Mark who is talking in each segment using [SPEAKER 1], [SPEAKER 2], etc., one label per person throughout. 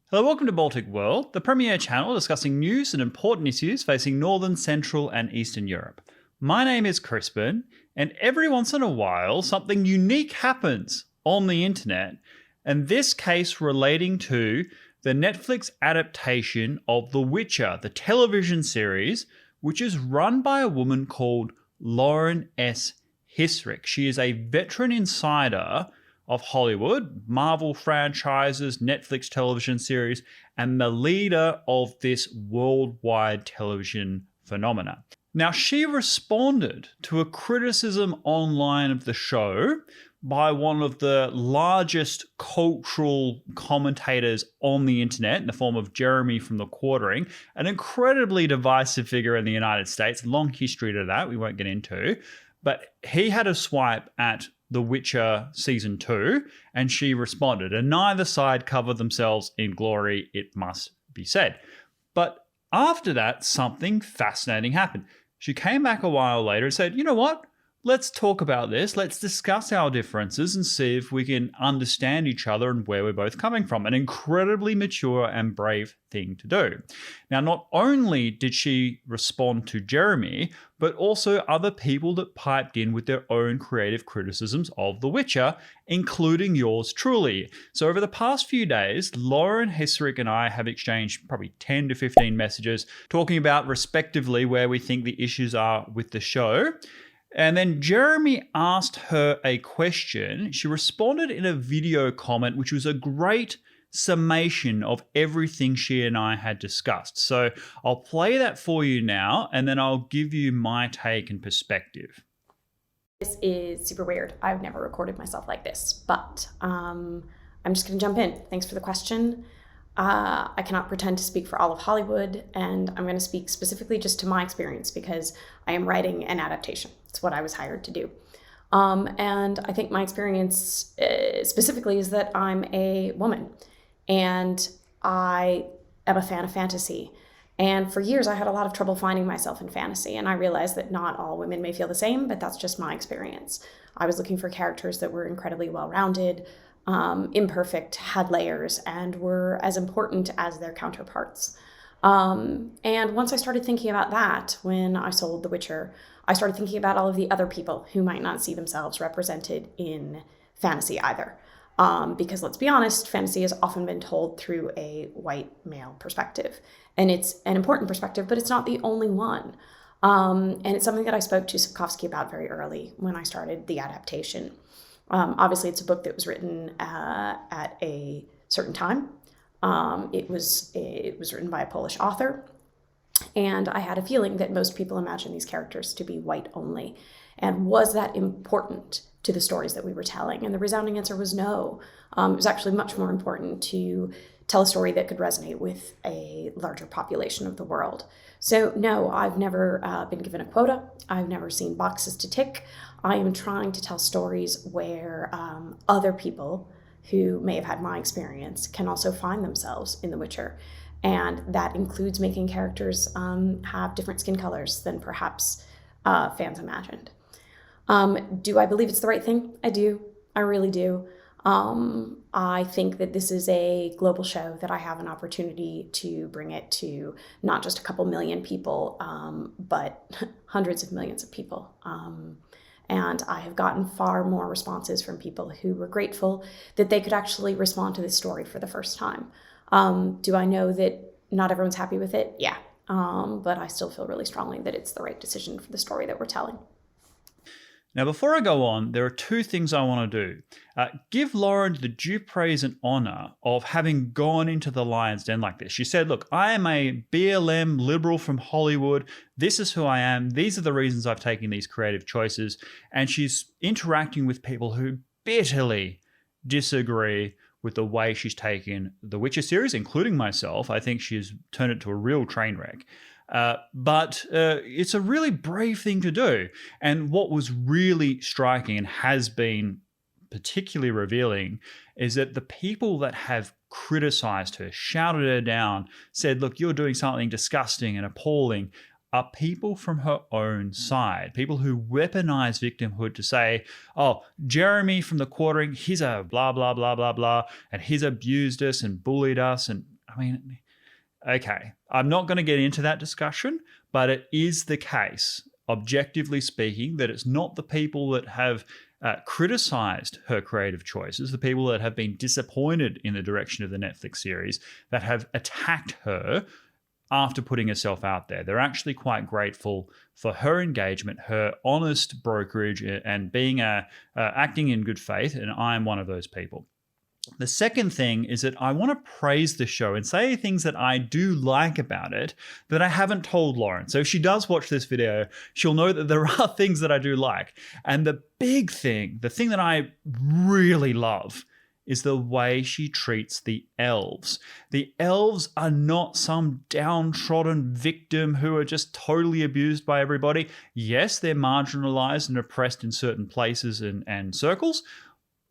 [SPEAKER 1] Hello, welcome to Baltic World, the premier channel discussing news and important issues facing Northern, Central and Eastern Europe. My name is Crispin, and every once in a while something unique happens on the internet, and this case relating to the Netflix adaptation of The Witcher, the television series, which is run by a woman called Lauren S. Hissrich. She is a veteran insider of Hollywood, Marvel franchises, Netflix television series, and the leader of this worldwide television phenomena. Now, she responded to a criticism online of the show by one of the largest cultural commentators on the internet in the form of Jeremy from The Quartering, an incredibly divisive figure in the United States, long history to that we won't get into, but he had a swipe at The Witcher Season 2, and she responded. And neither side covered themselves in glory, it must be said. But after that, something fascinating happened. She came back a while later and said, you know what? Let's talk about this. Let's discuss our differences and see if we can understand each other and where we're both coming from. An incredibly mature and brave thing to do. Now, not only did she respond to Jeremy, but also other people that piped in with their own creative criticisms of The Witcher, including yours truly. So over the past few days, Lauren Hissrich and I have exchanged probably 10 to 15 messages talking about respectively where we think the issues are with the show. And then Jeremy asked her a question. She responded in a video comment, which was a great summation of everything she and I had discussed. So I'll play that for you now, and then I'll give you my take and perspective.
[SPEAKER 2] This is super weird. I've never recorded myself like this, but I'm just going to jump in. Thanks for the question. I cannot pretend to speak for all of Hollywood, and I'm going to speak specifically just to my experience because I am writing an adaptation. It's what I was hired to do. And I think my experience specifically is that I'm a woman, and I am a fan of fantasy. And for years, I had a lot of trouble finding myself in fantasy, and I realized that not all women may feel the same, but that's just my experience. I was looking for characters that were incredibly well-rounded, imperfect, had layers, and were as important as their counterparts. And once I started thinking about that, when I sold The Witcher, I started thinking about all of the other people who might not see themselves represented in fantasy either. Because let's be honest, fantasy has often been told through a white male perspective. And it's an important perspective, but it's not the only one. And it's something that I spoke to Sapkowski about very early when I started the adaptation. Obviously, it's a book that was written at a certain time. It was written by a Polish author, and I had a feeling that most people imagine these characters to be white only. And was that important to the stories that we were telling? And the resounding answer was no. It was actually much more important to tell a story that could resonate with a larger population of the world. So no, I've never been given a quota. I've never seen boxes to tick. I am trying to tell stories where other people who may have had my experience can also find themselves in The Witcher. And that includes making characters have different skin colors than perhaps fans imagined. Do I believe it's the right thing? I do. I really do. I think that this is a global show, that I have an opportunity to bring it to not just a couple million people, but hundreds of millions of people. And I have gotten far more responses from people who were grateful that they could actually respond to this story for the first time. Do I know that not everyone's happy with it? Yeah. But I still feel really strongly that it's the right decision for the story that we're telling.
[SPEAKER 1] Now, before I go on, there are two things I want to do. Give Lauren the due praise and honor of having gone into the lion's den like this. She said, look, I am a BLM liberal from Hollywood. This is who I am. These are the reasons I've taken these creative choices. And she's interacting with people who bitterly disagree with the way she's taken the Witcher series, including myself. I think she's turned it to a real train wreck. But it's a really brave thing to do. And what was really striking and has been particularly revealing is that the people that have criticized her, shouted her down, said, look, you're doing something disgusting and appalling, are people from her own side, people who weaponize victimhood to say, oh, Jeremy from The Quartering, he's a blah, blah, blah, blah, blah, and he's abused us and bullied us. And okay, I'm not going to get into that discussion, but it is the case, objectively speaking, that it's not the people that have criticized her creative choices, the people that have been disappointed in the direction of the Netflix series, that have attacked her after putting herself out there. They're actually quite grateful for her engagement, her honest brokerage, and being acting in good faith, and I'm one of those people. The second thing is that I want to praise the show and say things that I do like about it that I haven't told Lauren. So if she does watch this video, she'll know that there are things that I do like. And the big thing, the thing that I really love, is the way she treats the elves. The elves are not some downtrodden victim who are just totally abused by everybody. Yes, they're marginalized and oppressed in certain places and circles,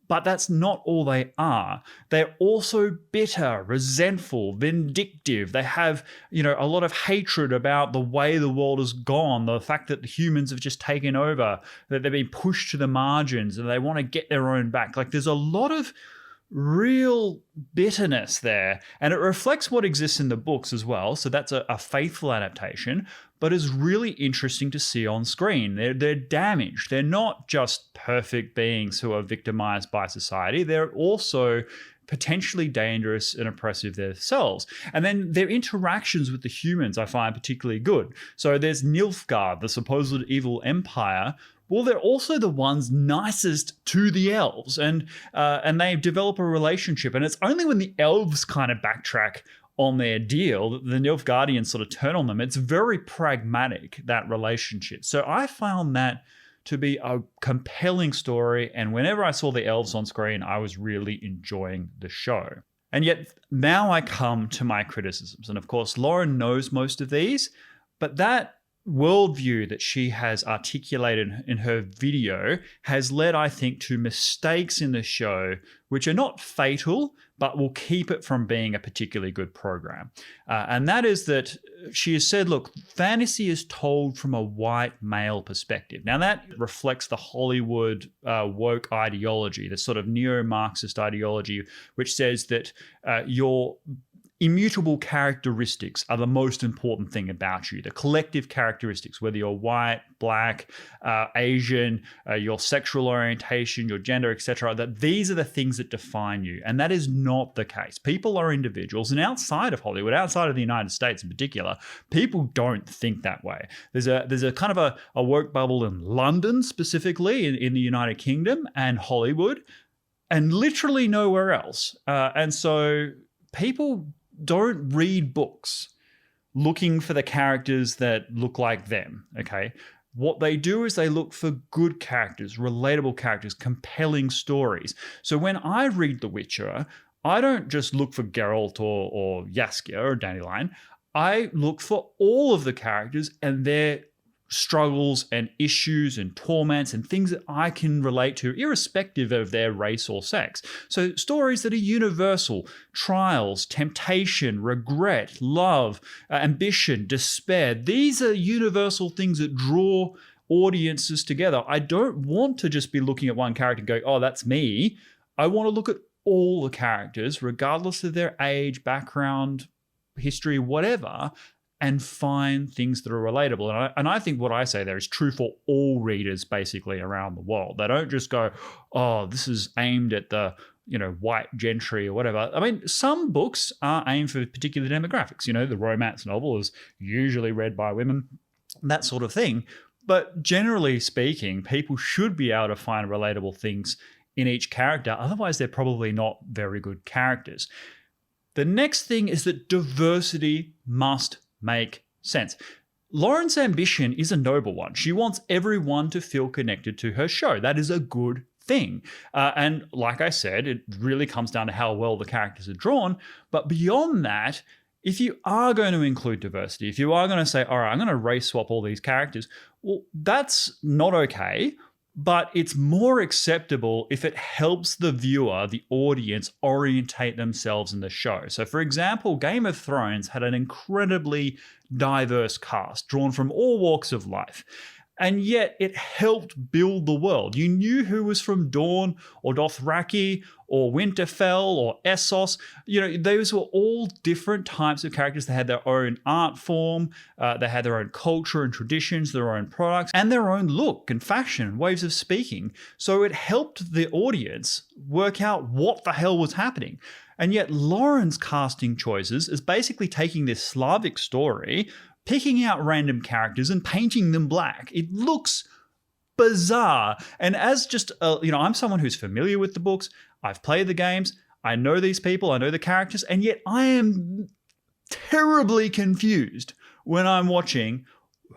[SPEAKER 1] but that's not all they are. They're also bitter, resentful, vindictive. They have, a lot of hatred about the way the world has gone, the fact that the humans have just taken over, that they've been pushed to the margins and they want to get their own back. Like, there's a lot of real bitterness there, and it reflects what exists in the books as well. So that's a faithful adaptation, but is really interesting to see on screen. They're damaged. They're not just perfect beings who are victimized by society. They're also potentially dangerous and oppressive themselves. And then their interactions with the humans I find particularly good. So there's Nilfgaard, the supposed evil empire. Well, they're also the ones nicest to the elves, and they develop a relationship. And it's only when the elves kind of backtrack on their deal that the Nilfgaardians sort of turn on them. It's very pragmatic, that relationship. So I found that to be a compelling story, and whenever I saw the elves on screen, I was really enjoying the show. And yet now I come to my criticisms. And of course, Lauren knows most of these, but that worldview that she has articulated in her video has led, I think, to mistakes in the show which are not fatal, but will keep it from being a particularly good program. And that is that she has said, look, fantasy is told from a white male perspective. Now, that reflects the Hollywood woke ideology, the sort of neo-Marxist ideology, which says that your immutable characteristics are the most important thing about you. The collective characteristics, whether you're white, black, Asian, your sexual orientation, your gender, etc., that these are the things that define you. And that is not the case. People are individuals, and outside of Hollywood, outside of the United States in particular, people don't think that way. There's a kind of a woke bubble in London specifically, in the United Kingdom and Hollywood, and literally nowhere else. And so people don't read books looking for the characters that look like them, okay? What they do is they look for good characters, relatable characters, compelling stories. So when I read The Witcher, I don't just look for Geralt or Jaskier or Dandelion. I look for all of the characters and their struggles and issues and torments and things that I can relate to, irrespective of their race or sex. So stories that are universal: trials, temptation, regret, love, ambition, despair. These are universal things that draw audiences together. I don't want to just be looking at one character and going, oh, that's me. I want to look at all the characters, regardless of their age, background, history, whatever, and find things that are relatable. And I think what I say there is true for all readers basically around the world. They don't just go, oh, this is aimed at the white gentry or whatever. I mean, some books are aimed for particular demographics. The romance novel is usually read by women, that sort of thing. But generally speaking, people should be able to find relatable things in each character. Otherwise, they're probably not very good characters. The next thing is that diversity must make sense. Lauren's ambition is a noble one. She wants everyone to feel connected to her show. That is a good thing. And like I said, it really comes down to how well the characters are drawn. But beyond that, if you are going to include diversity, if you are going to say, all right, I'm going to race swap all these characters, well, that's not okay. But it's more acceptable if it helps the viewer, the audience, orientate themselves in the show. So, for example, Game of Thrones had an incredibly diverse cast drawn from all walks of life. And yet it helped build the world. You knew who was from Dawn or Dothraki or Winterfell or Essos. Those were all different types of characters. They had their own art form, they had their own culture and traditions, their own products, and their own look and fashion and ways of speaking. So it helped the audience work out what the hell was happening. And yet Lauren's casting choices is basically taking this Slavic story, picking out random characters and painting them black. It looks bizarre. And as just, I'm someone who's familiar with the books. I've played the games. I know these people. I know the characters. And yet I am terribly confused when I'm watching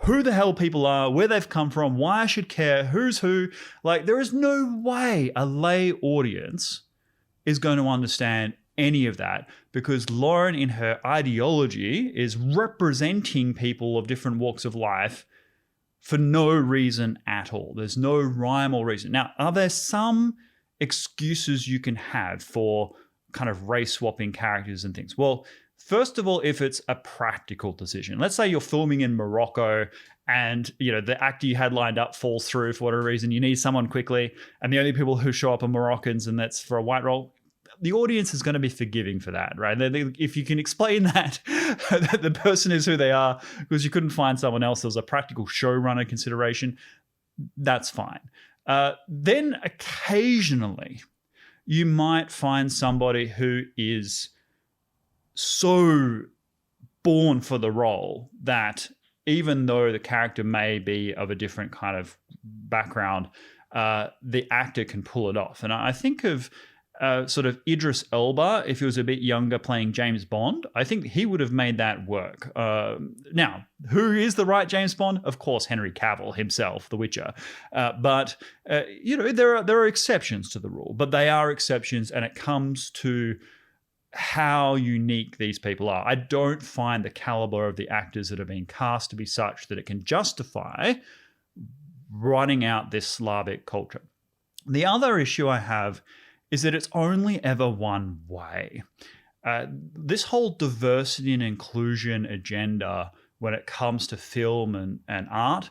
[SPEAKER 1] who the hell people are, where they've come from, why I should care, who's who. Like, there is no way a lay audience is going to understand any of that, because Lauren, in her ideology, is representing people of different walks of life for no reason at all. There's no rhyme or reason. Now, are there some excuses you can have for kind of race swapping characters and things? Well, first of all, if it's a practical decision, let's say you're filming in Morocco and the actor you had lined up falls through for whatever reason, you need someone quickly, and the only people who show up are Moroccans, and that's for a white role. The audience is going to be forgiving for that, right? If you can explain that the person is who they are because you couldn't find someone else, there was a practical showrunner consideration, that's fine. Then occasionally you might find somebody who is so born for the role that even though the character may be of a different kind of background, the actor can pull it off. And I think of sort of Idris Elba, if he was a bit younger playing James Bond, I think he would have made that work. Now, who is the right James Bond? Of course, Henry Cavill himself, The Witcher. But there are exceptions to the rule, but they are exceptions, and it comes to how unique these people are. I don't find the caliber of the actors that have been cast to be such that it can justify running out this Slavic culture. The other issue I have is that it's only ever one way. This whole diversity and inclusion agenda when it comes to film and art,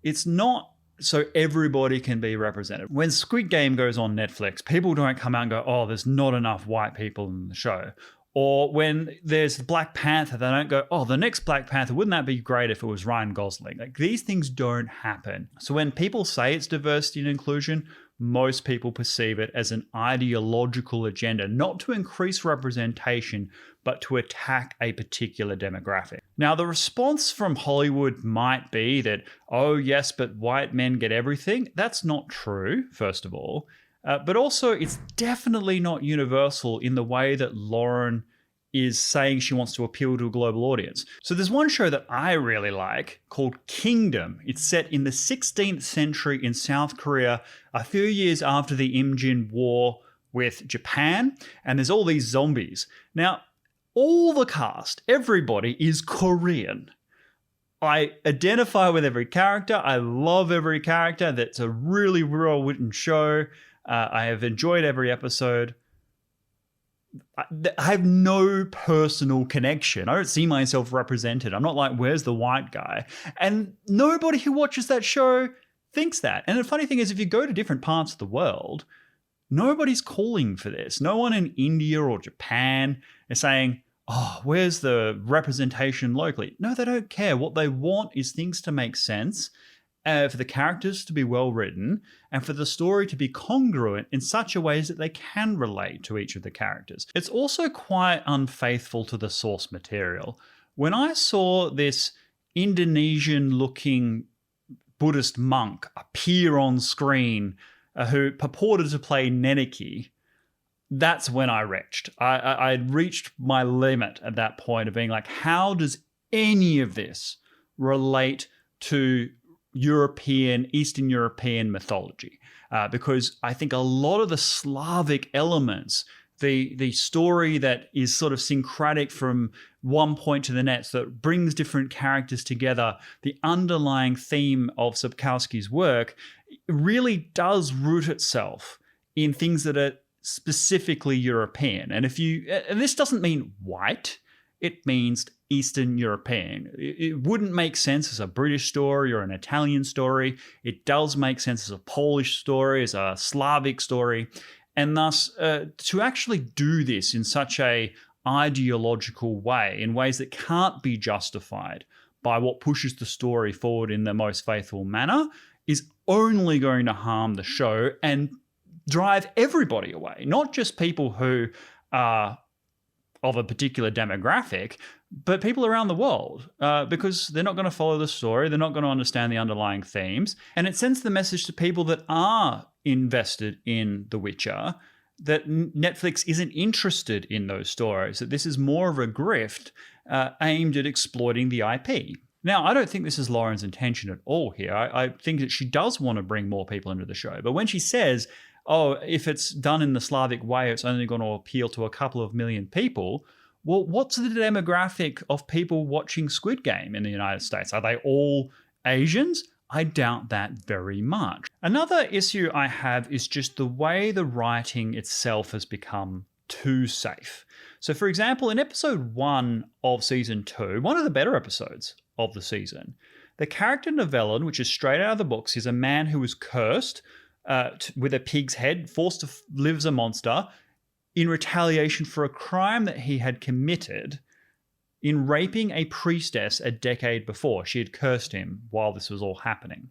[SPEAKER 1] it's not so everybody can be represented. When Squid Game goes on Netflix, people don't come out and go, oh, there's not enough white people in the show. Or when there's Black Panther, they don't go, oh, the next Black Panther, wouldn't that be great if it was Ryan Gosling? Like, these things don't happen. So when people say it's diversity and inclusion, most people perceive it as an ideological agenda, not to increase representation, but to attack a particular demographic. Now, the response from Hollywood might be that, oh, yes, but white men get everything. That's not true, first of all. But also, it's definitely not universal in the way that Lauren is saying she wants to appeal to a global audience. So there's one show that I really like called Kingdom. It's set in the 16th century in South Korea, a few years after the Imjin War with Japan, and there's all these zombies. Now, all the cast, everybody is Korean. I identify with every character. I love every character. That's a really well-written show. I have enjoyed every episode. I have no personal connection. I don't see myself represented. I'm not like, where's the white guy? And nobody who watches that show thinks that. And the funny thing is, if you go to different parts of the world, nobody's calling for this. No one in India or Japan is saying, oh, where's the representation locally? No, they don't care. What they want is things to make sense, for the characters to be well written, and for the story to be congruent in such a way that they can relate to each of the characters. It's also quite unfaithful to the source material. When I saw this Indonesian-looking Buddhist monk appear on screen who purported to play Neneki, that's when I retched. I reached my limit at that point of being like, how does any of this relate to European, Eastern European mythology? Because I think a lot of the Slavic elements, the story that is sort of syncretic from one point to the next, that brings different characters together, the underlying theme of Sapkowski's work really does root itself in things that are specifically European. And this doesn't mean white. it means Eastern European. It wouldn't make sense as a British story or an Italian story. It does make sense as a Polish story, as a Slavic story. And thus, to actually do this in such a ideological way, in ways that can't be justified by what pushes the story forward in the most faithful manner, is only going to harm the show and drive everybody away, not just people who are of a particular demographic, but people around the world, because they're not going to follow the story, they're not going to understand the underlying themes, and it sends the message to people that are invested in The Witcher that Netflix isn't interested in those stories, that this is more of a grift aimed at exploiting the IP. Now, I don't think this is Lauren's intention at all here. I think that she does want to bring more people into the show. But when she says, oh, if it's done in the Slavic way, it's only going to appeal to a couple of million people, well, what's the demographic of people watching Squid Game in the United States? Are they all Asians? I doubt that very much. Another issue I have is just the way the writing itself has become too safe. So, for example, in episode 1 of season 2, one of the better episodes of the season, the character Nivellen, which is straight out of the books, is a man who was cursed with a pig's head, forced to live as a monster in retaliation for a crime that he had committed in raping a priestess a decade before. She had cursed him while this was all happening.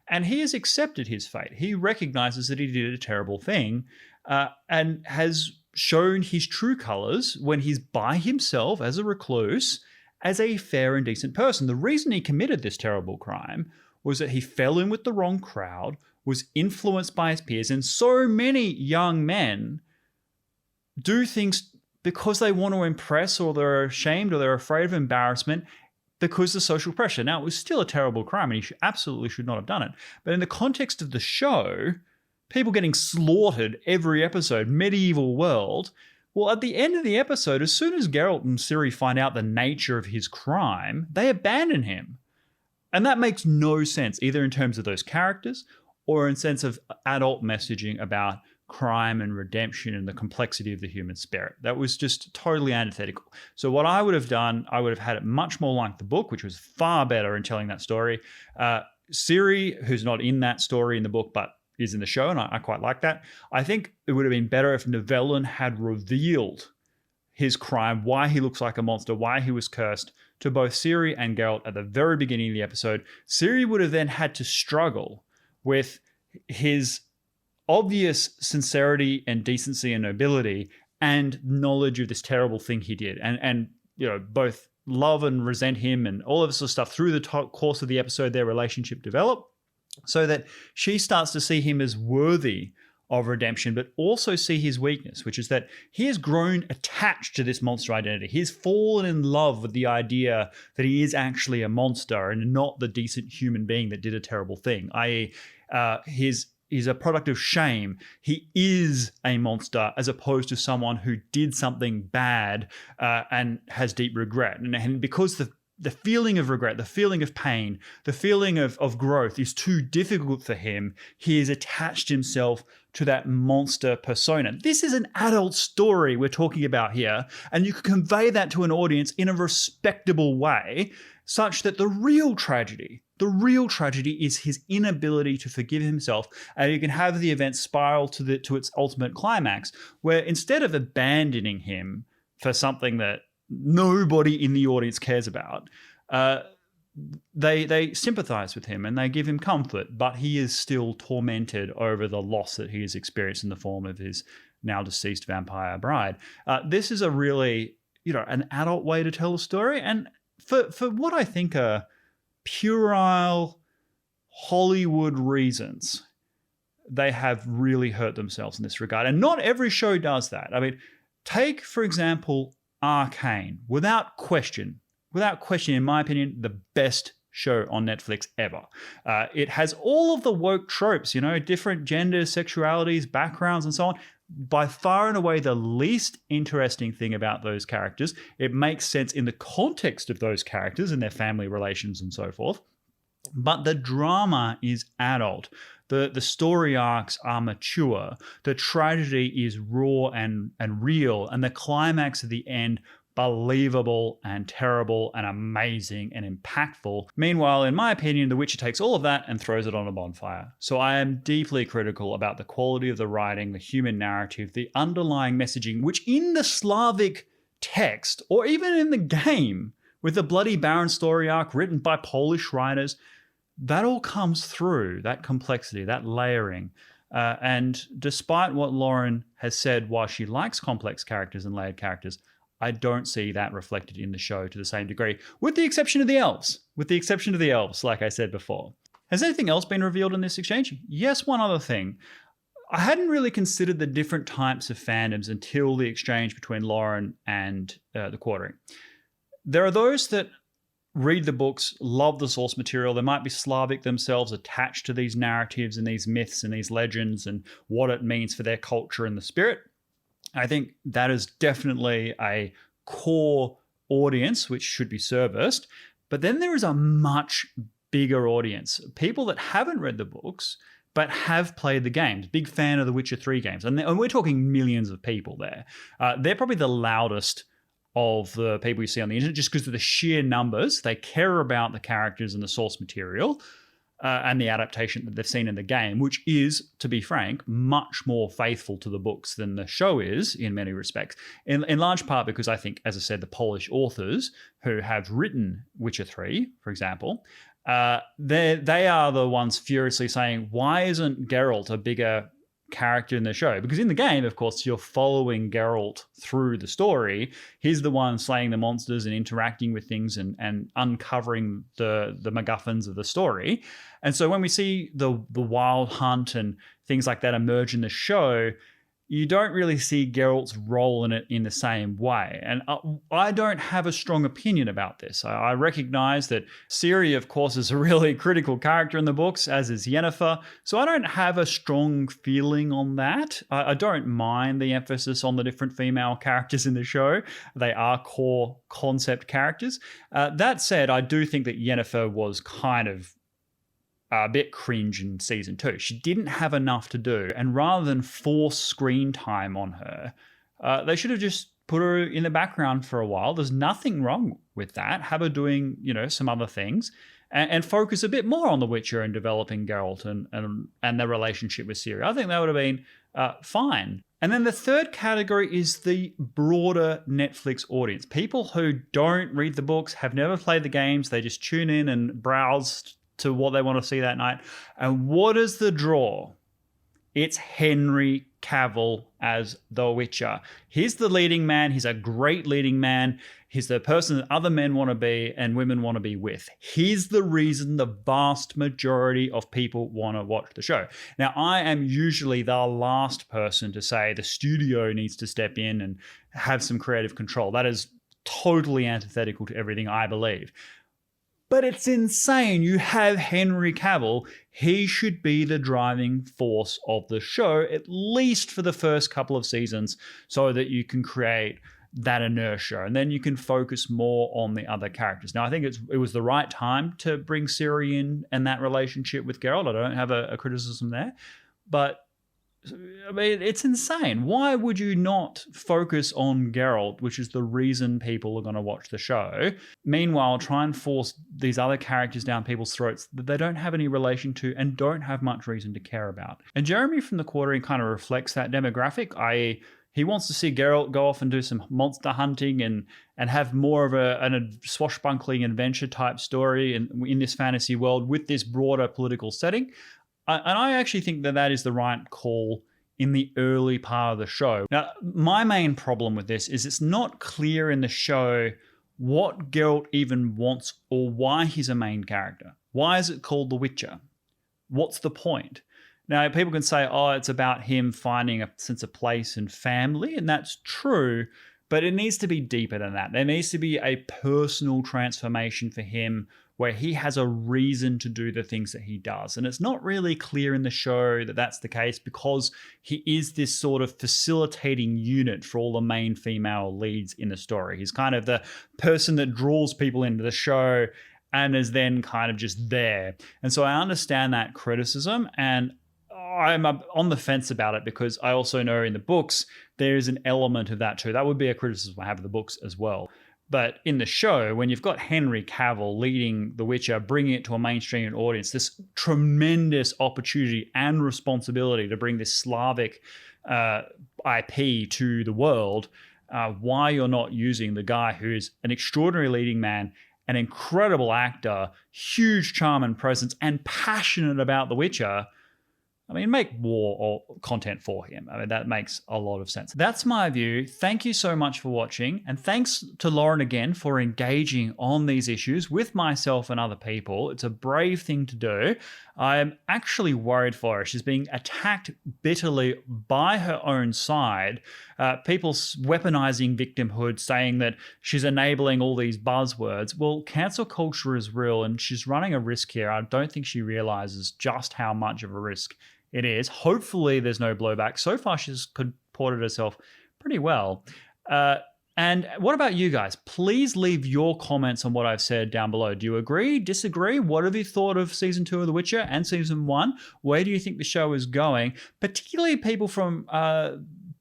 [SPEAKER 1] And he has accepted his fate. He recognizes that he did a terrible thing and has shown his true colors when he's by himself as a recluse, as a fair and decent person. The reason he committed this terrible crime was that he fell in with the wrong crowd, was influenced by his peers, and so many young men do things because they want to impress, or they're ashamed, or they're afraid of embarrassment because of social pressure. Now, it was still a terrible crime, and he absolutely should not have done it. But in the context of the show, people getting slaughtered every episode, medieval world, well, at the end of the episode, as soon as Geralt and Ciri find out the nature of his crime, they abandon him. And that makes no sense, either in terms of those characters or in sense of adult messaging about crime and redemption and the complexity of the human spirit. That was just totally antithetical. So what I would have done, I would have had it much more like the book, which was far better in telling that story. Ciri, who's not in that story in the book, but is in the show, and I quite like that. I think it would have been better if Nivellen had revealed his crime, why he looks like a monster, why he was cursed, to both Ciri and Geralt at the very beginning of the episode. Ciri would have then had to struggle with his obvious sincerity and decency and nobility and knowledge of this terrible thing he did, and you know, both love and resent him and all of this sort of stuff. Through the course of the episode, their relationship developed so that she starts to see him as worthy of redemption, but also see his weakness, which is that he has grown attached to this monster identity. He's fallen in love with the idea that he is actually a monster and not the decent human being that did a terrible thing, i.e. He's a product of shame. He is a monster as opposed to someone who did something bad and has deep regret. And because the feeling of regret, the feeling of pain, the feeling of growth is too difficult for him, he has attached himself to that monster persona. This is an adult story we're talking about here, and you can convey that to an audience in a respectable way, such that the real tragedy is his inability to forgive himself, and you can have the event spiral to its ultimate climax, where instead of abandoning him for something that nobody in the audience cares about, they sympathize with him and they give him comfort, but he is still tormented over the loss that he has experienced in the form of his now deceased vampire bride. This is a really, an adult way to tell a story, and for what I think are puerile Hollywood reasons, they have really hurt themselves in this regard. And not every show does that. I mean, take, for example, Arcane. Without question, in my opinion, the best show on Netflix ever. It has all of the woke tropes, different genders, sexualities, backgrounds, and so on. By far and away the least interesting thing about those characters. It makes sense in the context of those characters and their family relations and so forth. But the drama is adult. The story arcs are mature. The tragedy is raw and real. And the climax at the end believable and terrible and amazing and impactful. Meanwhile, in my opinion, The Witcher takes all of that and throws it on a bonfire. So I am deeply critical about the quality of the writing, the human narrative, the underlying messaging, which in the Slavic text, or even in the game, with the Bloody Baron story arc written by Polish writers, that all comes through, that complexity, that layering. And despite what Lauren has said, while she likes complex characters and layered characters, I don't see that reflected in the show to the same degree, with the exception of the elves. Like I said before. Has anything else been revealed in this exchange? Yes, one other thing. I hadn't really considered the different types of fandoms until the exchange between Lauren and the Quartering. There are those that read the books, love the source material. They might be Slavic themselves, attached to these narratives and these myths and these legends and what it means for their culture and the spirit. I think that is definitely a core audience which should be serviced. But then there is a much bigger audience, people that haven't read the books but have played the games. Big fan of the Witcher 3 games. And we're talking millions of people there. They're probably the loudest of the people you see on the internet, just because of the sheer numbers. They care about the characters and the source material and the adaptation that they've seen in the game, which is, to be frank, much more faithful to the books than the show is in many respects. In large part because I think, as I said, the Polish authors who have written Witcher 3, for example, they are the ones furiously saying, why isn't Geralt a bigger character in the show? Because in the game, of course, you're following Geralt through the story. He's the one slaying the monsters and interacting with things and uncovering the MacGuffins of the story. And so when we see the Wild Hunt and things like that emerge in the show, you don't really see Geralt's role in it in the same way. And I don't have a strong opinion about this. I recognize that Ciri, of course, is a really critical character in the books, as is Yennefer. So I don't have a strong feeling on that. I don't mind the emphasis on the different female characters in the show. They are core concept characters. That said, I do think that Yennefer was kind of a bit cringe in season 2. She didn't have enough to do, and rather than force screen time on her, they should have just put her in the background for a while. There's nothing wrong with that. Have her doing, some other things, and focus a bit more on The Witcher and developing Geralt and their relationship with Ciri. I think that would have been fine. And then the third category is the broader Netflix audience. People who don't read the books, have never played the games, they just tune in and browse to what they want to see that night. And what is the draw? It's Henry Cavill as The Witcher. He's the leading man. He's a great leading man. He's the person that other men want to be and women want to be with. He's the reason the vast majority of people want to watch the show. Now, I am usually the last person to say the studio needs to step in and have some creative control. That is totally antithetical to everything I believe. But it's insane. You have Henry Cavill. He should be the driving force of the show, at least for the first couple of seasons, so that you can create that inertia. And then you can focus more on the other characters. Now, I think it was the right time to bring Ciri in and that relationship with Geralt. I don't have a criticism there. But I mean, it's insane. Why would you not focus on Geralt, which is the reason people are going to watch the show? Meanwhile, try and force these other characters down people's throats that they don't have any relation to and don't have much reason to care about. And Jeremy from the Quartering kind of reflects that demographic, i.e., he wants to see Geralt go off and do some monster hunting and have more of a swashbuckling adventure type story in this fantasy world with this broader political setting. And I actually think that is the right call in the early part of the show. Now, my main problem with this is it's not clear in the show what Geralt even wants or why he's a main character. Why is it called The Witcher? What's the point? Now, people can say, it's about him finding a sense of place and family, and that's true, but it needs to be deeper than that. There needs to be a personal transformation for him where he has a reason to do the things that he does. And it's not really clear in the show that that's the case because he is this sort of facilitating unit for all the main female leads in the story. He's kind of the person that draws people into the show and is then kind of just there. And so I understand that criticism, and I'm on the fence about it because I also know in the books there's an element of that too. That would be a criticism I have of the books as well. But in the show, when you've got Henry Cavill leading The Witcher, bringing it to a mainstream audience, this tremendous opportunity and responsibility to bring this Slavic IP to the world, why you're not using the guy who is an extraordinary leading man, an incredible actor, huge charm and presence, and passionate about The Witcher. I mean, make more or content for him. I mean, that makes a lot of sense. That's my view. Thank you so much for watching. And thanks to Lauren again for engaging on these issues with myself and other people. It's a brave thing to do. I'm actually worried for her. She's being attacked bitterly by her own side. People weaponizing victimhood, saying that she's enabling all these buzzwords. Well, cancel culture is real and she's running a risk here. I don't think she realizes just how much of a risk it is. Hopefully there's no blowback. So far, she's comported herself pretty well. And what about you guys? Please leave your comments on what I've said down below. Do you agree, disagree? What have you thought of season 2 of The Witcher and season 1? Where do you think the show is going? Particularly people from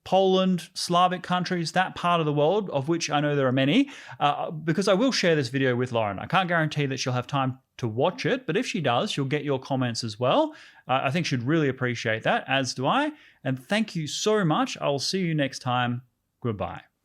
[SPEAKER 1] Poland, Slavic countries, that part of the world, of which I know there are many, because I will share this video with Lauren. I can't guarantee that she'll have time to watch it, but if she does, she'll get your comments as well. I think she'd really appreciate that, as do I. And thank you so much. I'll see you next time. Goodbye.